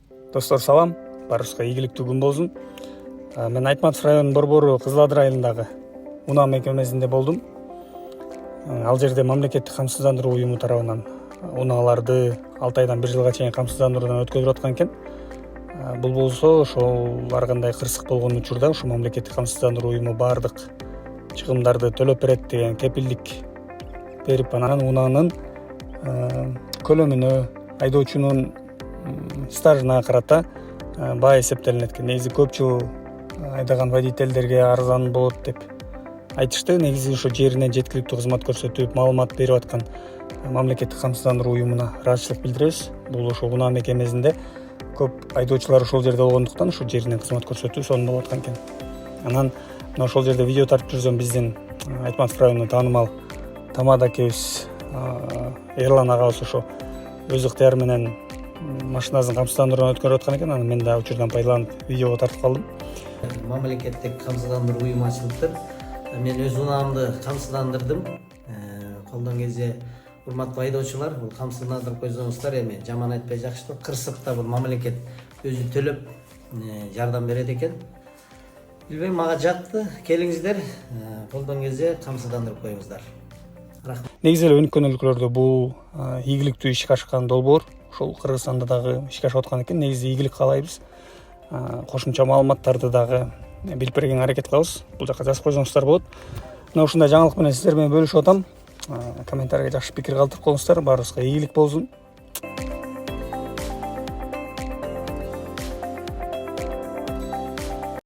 Достор салам, баарыбызга ийгиликтүү күн болсун. Мен Айтматов районунун Борбору Кызыл Адыр айылындагы унаа мекемесинде болдум. Ал жерде мамлекеттик камсыздандыруу уюму тарабынан унааларды 6 айдан 1 жылга чейин камсыздандыруудан өткөрүлүп аткан экен. Бул болсо ошол ар кандай кырсык болгон учурда ушу мамлекеттик камсыздандыруу уюму баардык чыгымдарды төлөп берет деген кепилдик берип, анан унаанын көлөмүнө, айдоочунун стажына карата баа эсептелинет экен. Негизи көп жыл айдаган водительдерге арзан болот деп айтышты. Негизи ошо жерине жеткиликтүү кызмат көрсөтүп, маалымат берип аткан мамлекеттик камсыздандыруу уюмуна ыраазычылык билдиребиз. Бул ошо унаа мекемесинде көп айдоочулар ошол жерде болгондуктан ошо жеринен кызмат көрсөтүү сонун болуп аткан экен. Анан мына ошол жерде видео тартып жүрсөм, биздин Айтматов районунун таанымал тамада акебиз, Эрлан агабыз ошо өз ыктыяры менен машинасын камсыздандыруудан өткөрүп аткан экен. Анан мен да учурдан пайдаланып видеого тартып калдым. Мамлекеттик камсыздандыруу уюму ачылыптыр. Мен өз унаамды камсыздандырдым. Колдон келсе, урматтуу айдоочулар, бул камсыздандырып койсоңуздар, эми жаман айтпай жакшы, кырсыкта бул мамлекет өзү төлөп жардам берет экен. Билбейм, мага жакты. Келиңиздер, колдон келсе камсыздандырып коюңуздар. Рахмат. Негизи эле өнүккөн өлкөлөрдө бул ийгиликтүү ишке ашкан долбоор ошол Кыргызстанда дагы ишке ашып аткан экен. Негизи ийгилик каалайбыз. Кошумча маалыматтарды дагы билип бергенге аракет кылабыз. Бул жака жазып койсоңуздар болот. Мына ушундай жаңылык менен сиздер менен бөлүшүп атам. Комментарийге жакшы пикир калтырып коюңуздар. Баарыбызга ийгилик болсун.